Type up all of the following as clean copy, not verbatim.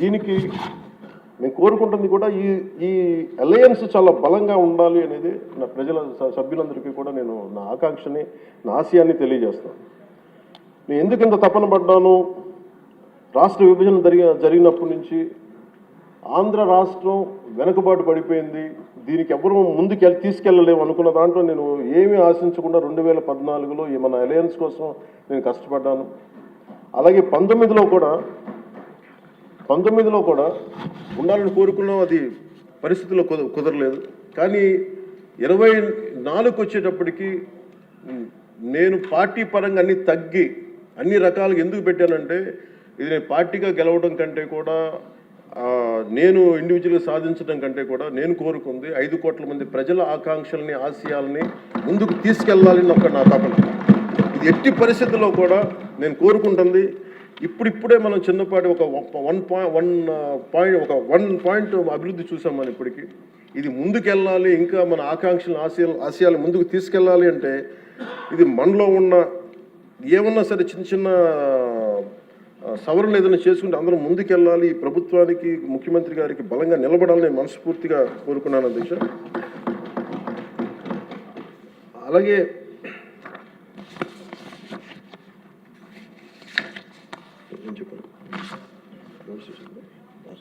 దీనికి నేను కోరుకుంటుంది కూడా ఈ అలయన్స్ చాలా బలంగా ఉండాలి అనేది నా ప్రజల సభ్యులందరికీ కూడా నేను నా ఆకాంక్షని నా ఆశయాన్ని తెలియజేస్తాను. నేను ఎందుకు ఇంత తపన పడ్డాను, రాష్ట్ర విభజన జరిగినప్పటి నుంచి ఆంధ్ర రాష్ట్రం వెనుకబాటు పడిపోయింది, దీనికి ఎవరు ముందుకు తీసుకెళ్ళలేము అనుకున్న దాంట్లో నేను ఏమీ ఆశించకుండా 2014లో మన అలయన్స్ కోసం నేను కష్టపడ్డాను. అలాగే 19లో కూడా ఉండాలని కోరుకున్నాం, అది పరిస్థితుల్లో కుదరలేదు. కానీ 24కు వచ్చేటప్పటికి నేను పార్టీ పరంగా అన్ని తగ్గి అన్ని రకాలుగా ఎందుకు పెట్టానంటే, ఇది నేను పార్టీగా గెలవడం కంటే కూడా నేను ఇండివిజువల్గా సాధించడం కంటే కూడా నేను కోరుకుంది 5 కోట్ల మంది ప్రజల ఆకాంక్షల్ని ఆశయాల్ని ముందుకు తీసుకెళ్లాలని నా తపన. ఇది ఎట్టి పరిస్థితుల్లో కూడా నేను కోరుకుంటుంది. ఇప్పుడిప్పుడే మనం చిన్నపాటి ఒక 1 పాయింట్ అభివృద్ధి చూసాం మనం ఇప్పటికీ. ఇది ముందుకెళ్ళాలి, ఇంకా మన ఆకాంక్షలను ఆశయాలు ముందుకు తీసుకెళ్ళాలి అంటే ఇది మనలో ఉన్న ఏమన్నా సరే చిన్న చిన్న సవరణలు ఏదైనా చేసుకుంటే అందరం ముందుకెళ్ళాలి. ఈ ప్రభుత్వానికి, ముఖ్యమంత్రి గారికి బలంగా నిలబడాలని నేను మనస్ఫూర్తిగా కోరుకున్నాను అధ్యక్ష. అలాగే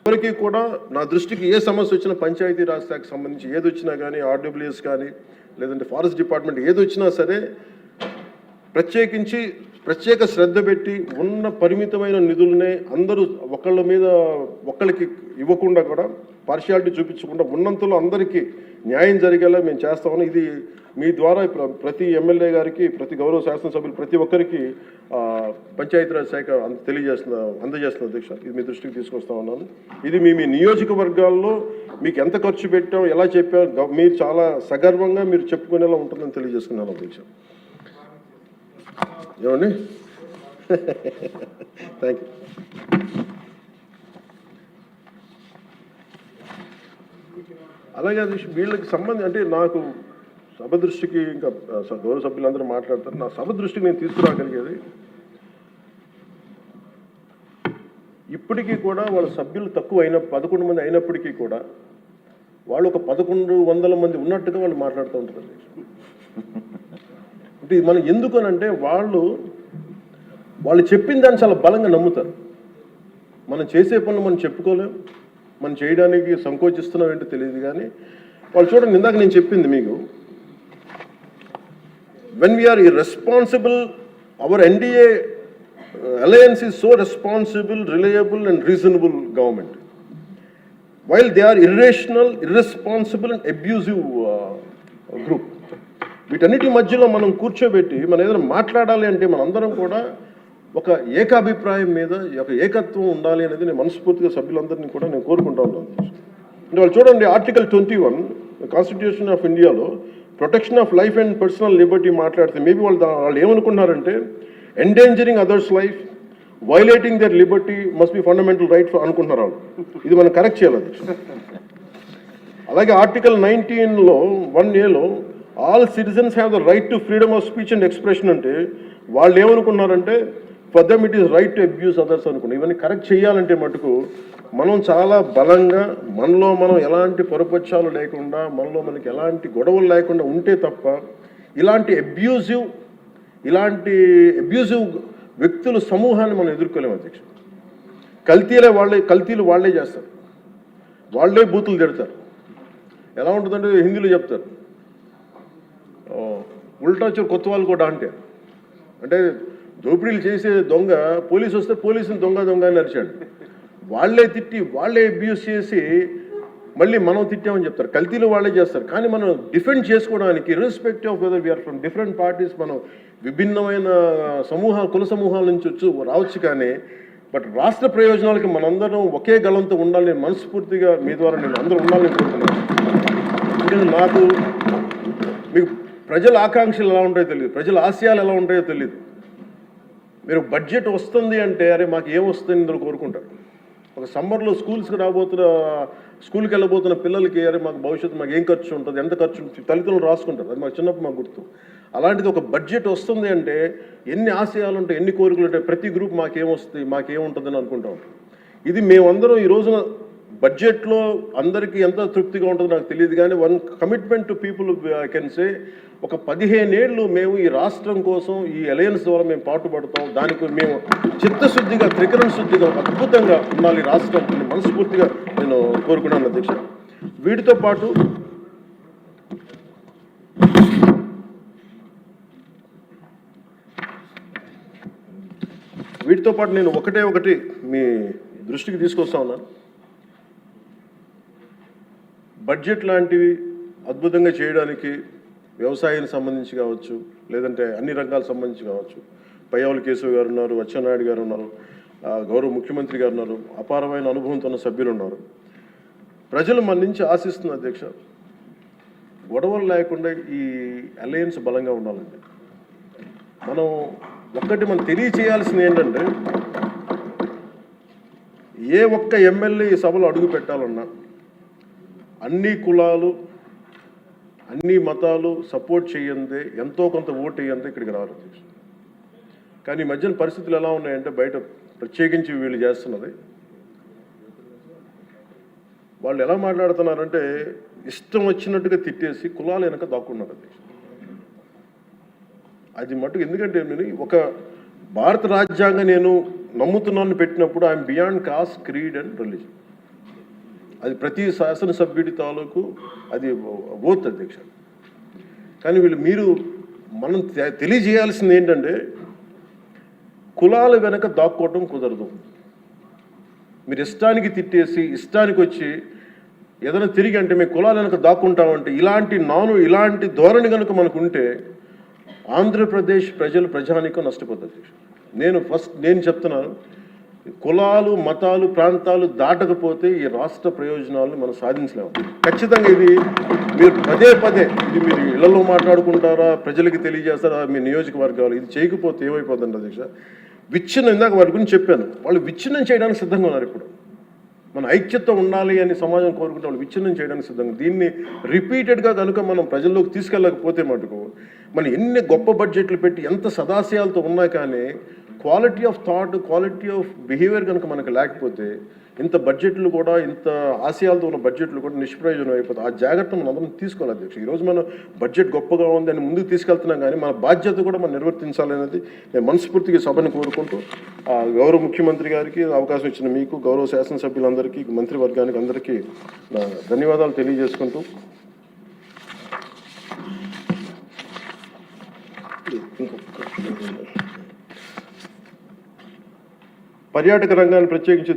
ఎవరికి కూడా నా దృష్టికి ఏ సమస్య వచ్చినా, పంచాయతీరాజ్ శాఖకు సంబంధించి ఏది వచ్చినా కానీ, ఆర్డబ్ల్యూఎస్ కానీ, లేదంటే ఫారెస్ట్ డిపార్ట్మెంట్ ఏది వచ్చినా సరే ప్రత్యేక శ్రద్ధ పెట్టి ఉన్న పరిమితమైన నిధులనే అందరూ ఒకళ్ళకి ఇవ్వకుండా కూడా పార్షియాలిటీ చూపించకుండా ఉన్నంతలో అందరికీ న్యాయం జరిగేలా మేము చేస్తామని ఇది మీ ద్వారా ప్రతి ఎమ్మెల్యే గారికి, ప్రతి గౌరవ శాసనసభ్యులు ప్రతి ఒక్కరికి పంచాయతీరాజ్ శాఖ అందజేస్తున్న అధ్యక్ష. ఇది మీ దృష్టికి తీసుకొస్తా ఉన్నాను. ఇది మీ నియోజకవర్గాల్లో మీకు ఎంత ఖర్చు పెట్టాం, ఎలా చెప్పాం, మీరు చాలా సగర్వంగా మీరు చెప్పుకునేలా ఉంటుందని తెలియజేసుకున్నాను అధ్యక్ష. ఏమండి, థ్యాంక్ యూ. అలాగే అది వీళ్ళకి సంబంధించి అంటే నాకు సభ దృష్టికి, ఇంకా గౌరవ సభ్యులందరూ మాట్లాడతారు, నా సభ దృష్టికి నేను తీసుకురాగలిగేది ఇప్పటికీ కూడా వాళ్ళ సభ్యులు తక్కువ 11 మంది అయినప్పటికీ కూడా వాళ్ళు ఒక 1100 మంది ఉన్నట్టుగా వాళ్ళు మాట్లాడుతూ ఉంటారు. అంటే మనం ఎందుకనంటే వాళ్ళు చెప్పిన దాన్ని చాలా బలంగా నమ్ముతారు. మనం చేసే పనులు మనం చెప్పుకోలేం, మనం చేయడానికి సంకోచిస్తున్నాం ఏంటో తెలియదు. కానీ వాళ్ళు చూడండి, ఇందాక నేను చెప్పింది మీకు, when we are irresponsible, our NDA alliance is so responsible, reliable and reasonable government, while they are irrational, irresponsible and abusive group. వీటన్నిటి మధ్యలో మనం కూర్చోబెట్టి మనం ఏదైనా మాట్లాడాలి అంటే మనందరం కూడా ఒక ఏకాభిప్రాయం మీద ఒక ఏకత్వం ఉండాలి అనేది నేను మనస్ఫూర్తిగా సభ్యులందరినీ కూడా నేను కోరుకుంటా ఉన్నాను. అంటే వాళ్ళు చూడండి, ఆర్టికల్ 21 కాన్స్టిట్యూషన్ ఆఫ్ ఇండియాలో protection of life and personal liberty మాట్లాడితే మేబీ వాళ్ళు ఏమనుకుంటున్నారంటే endangering others life, violating their liberty must be fundamental right అనుకుంటున్నారు వాళ్ళు. ఇది మనం కరెక్ట్ చేయాలి. అలాగే ఆర్టికల్ 19లో 1A all citizens have the right to freedom of speech and expression అంటే వాళ్ళు ఏమనుకున్నారంటే for them it is right to abuse others అనుకున్నారు. ఇవన్నీ కరెక్ట్ చేయాలంటే మటుకు మనం చాలా బలంగా మనలో మనం ఎలాంటి పొరపక్షాలు లేకుండా, మనలో మనకి ఎలాంటి గొడవలు లేకుండా ఉంటే తప్ప ఇలాంటి అబ్యూజివ్ వ్యక్తుల సమూహాన్ని మనం ఎదుర్కోలేము అధ్యక్ష. కల్తీలు వాళ్ళే చేస్తారు, వాళ్ళే బూతులు తిడతారు. ఎలా ఉంటుందంటే హిందీలో చెప్తారు, ఉల్టా చోరు కొత్త వాళ్ళు కూడా అంటే దోపిడీలు చేసే దొంగ పోలీసు వస్తే పోలీసుని దొంగ అని నడిచాడు. వాళ్ళే తిట్టి వాళ్ళే అబ్యూస్ చేసి మళ్ళీ మనం తిట్టామని చెప్తారు. కల్తీలు వాళ్ళే చేస్తారు. కానీ మనం డిఫెండ్ చేసుకోవడానికి irrespective of whether we are from different parties, మనం విభిన్నమైన కుల సమూహాల నుంచి రావచ్చు. కానీ బట్ రాష్ట్ర ప్రయోజనాలకి మనందరం ఒకే గలంతో ఉండాలని మనస్ఫూర్తిగా మీ ద్వారా నేను అందరూ ఉండాలని కోరుతున్నాను. ఎందుకంటే నాకు మీకు ప్రజల ఆకాంక్షలు ఎలా ఉంటాయో తెలియదు, ప్రజల ఆశయాలు ఎలా ఉంటాయో తెలియదు. మీరు బడ్జెట్ వస్తుంది అంటే అరే మాకు ఏమొస్తుంది ఇందులో కోరుకుంటారు. ఒక సమ్మర్లో స్కూల్కి వెళ్ళబోతున్న పిల్లలకి అరే మాకు భవిష్యత్తు మాకు ఏం ఖర్చు ఉంటుంది, ఎంత ఖర్చు ఉంటుంది, తల్లిదండ్రులు రాసుకుంటారు. అది మాకు చిన్నప్పుడు మాకు గుర్తు. అలాంటిది ఒక బడ్జెట్ వస్తుంది అంటే ఎన్ని ఆశయాలు ఉంటాయి, ఎన్ని కోరికలు ఉంటాయి, ప్రతి గ్రూప్ మాకేమొస్తుంది, మాకేముంటుందని అనుకుంటా ఉంటాం. ఇది మేమందరం ఈ రోజున బడ్జెట్లో అందరికీ ఎంత తృప్తిగా ఉంటుందో నాకు తెలియదు, కానీ one commitment to people I can say, ఒక 15 ఏళ్ళు మేము ఈ రాష్ట్రం కోసం ఈ అలయన్స్ ద్వారా మేము పాటుపడతాం. దానికి మేము చిత్తశుద్ధిగా, త్రికరణ శుద్ధిగా, అద్భుతంగా ఉండాలి రాష్ట్రం అని మనస్ఫూర్తిగా నేను కోరుకున్నాను అధ్యక్ష. వీటితో పాటు నేను ఒకటి మీ దృష్టికి తీసుకొస్తా ఉన్నాను. బడ్జెట్ లాంటివి అద్భుతంగా చేయడానికి వ్యవసాయానికి సంబంధించి కావచ్చు, లేదంటే అన్ని రంగాలకు సంబంధించి కావచ్చు, పయ్యావుల కేశవ్ గారు ఉన్నారు, అచ్చెన్నాయుడు గారు ఉన్నారు, గౌరవ ముఖ్యమంత్రి గారు ఉన్నారు, అపారమైన అనుభవంతో ఉన్న సభ్యులు ఉన్నారు. ప్రజలు మన నుంచి ఆశిస్తున్న అధ్యక్ష, గొడవలు లేకుండా ఈ అలయన్స్ బలంగా ఉండాలండి. మనం తెలియచేయాల్సింది ఏంటంటే, ఏ ఒక్క ఎమ్మెల్యే ఈ సభలో అడుగు పెట్టాలన్నా అన్ని కులాలు, అన్ని మతాలు సపోర్ట్ చేయందే, ఎంతో కొంత ఓటు వేయందే ఇక్కడికి రారు అధ్యక్ష. కానీ ఈ మధ్యన పరిస్థితులు ఎలా ఉన్నాయంటే, బయట ప్రత్యేకించి వీళ్ళు చేస్తున్నది, వాళ్ళు ఎలా మాట్లాడుతున్నారంటే ఇష్టం వచ్చినట్టుగా తిట్టేసి కులాలు వెనక దాక్కున్నారు అధ్యక్ష. అది మటుకు ఎందుకంటే, నేను ఒక భారత రాజ్యాంగం నేను నమ్ముతున్నాను పెట్టినప్పుడు I'm beyond cost, creed and religion. అది ప్రతి శాసనసభ్యుడి తాలూకు అది ఓత్ అధ్యక్ష. కానీ మనం తెలియజేయాల్సింది ఏంటంటే, కులాల వెనక దాక్కోవటం కుదరదు. మీరు ఇష్టానికి తిట్టేసి ఇష్టానికి వచ్చి ఏదైనా తిరిగి అంటే మేము కులాల వెనక దాక్కుంటామంటే, ఇలాంటి ధోరణి కనుక మనకు ఉంటే ఆంధ్రప్రదేశ్ ప్రజానీకం నష్టపోతుంది. నేను చెప్తున్నాను, కులాలు, మతాలు, ప్రాంతాలు దాటకపోతే ఈ రాష్ట్ర ప్రయోజనాలను మనం సాధించలేము. ఖచ్చితంగా ఇది మీరు పదే ఇది మీరు ఇళ్లలో మాట్లాడుకుంటారా, ప్రజలకి తెలియజేస్తారా, మీ నియోజకవర్గాలు ఇది చేయకపోతే ఏమైపోతుంది అధ్యక్ష? విచ్ఛిన్నం, ఇందాక వాటి గురించి చెప్పాను, వాళ్ళు విచ్ఛిన్నం చేయడానికి సిద్ధంగా ఉన్నారు. ఇప్పుడు మన ఐక్యత ఉండాలి అని సమాజం కోరుకుంటే వాళ్ళు విచ్ఛిన్నం చేయడానికి సిద్ధంగా. దీన్ని రిపీటెడ్గా కనుక మనం ప్రజల్లోకి తీసుకెళ్ళకపోతే మటుకు మనం ఎన్ని గొప్ప బడ్జెట్లు పెట్టి ఎంత సదాశయాలతో ఉన్నా కానీ quality of thought, quality of behaviour కనుక మనకు లేకపోతే ఇంత బడ్జెట్లు కూడా, ఇంత ఆశయాలతో ఉన్న బడ్జెట్లు కూడా నిష్ప్రయోజనం అయిపోతాయి. ఆ జాగ్రత్త మనం అందరం తీసుకోవాలి అధ్యక్ష. ఈరోజు మనం బడ్జెట్ గొప్పగా ఉంది అని ముందుకు తీసుకెళ్తున్నాం, కానీ మన బాధ్యత కూడా మనం నిర్వర్తించాలనేది నేను మనస్ఫూర్తిగా సభను కోరుకుంటూ, గౌరవ ముఖ్యమంత్రి గారికి అవకాశం ఇచ్చిన మీకు, గౌరవ శాసనసభ్యులందరికీ, మంత్రివర్గానికి అందరికీ ధన్యవాదాలు తెలియజేసుకుంటూ, పర్యాటక రంగాన్ని ప్రత్యేకించి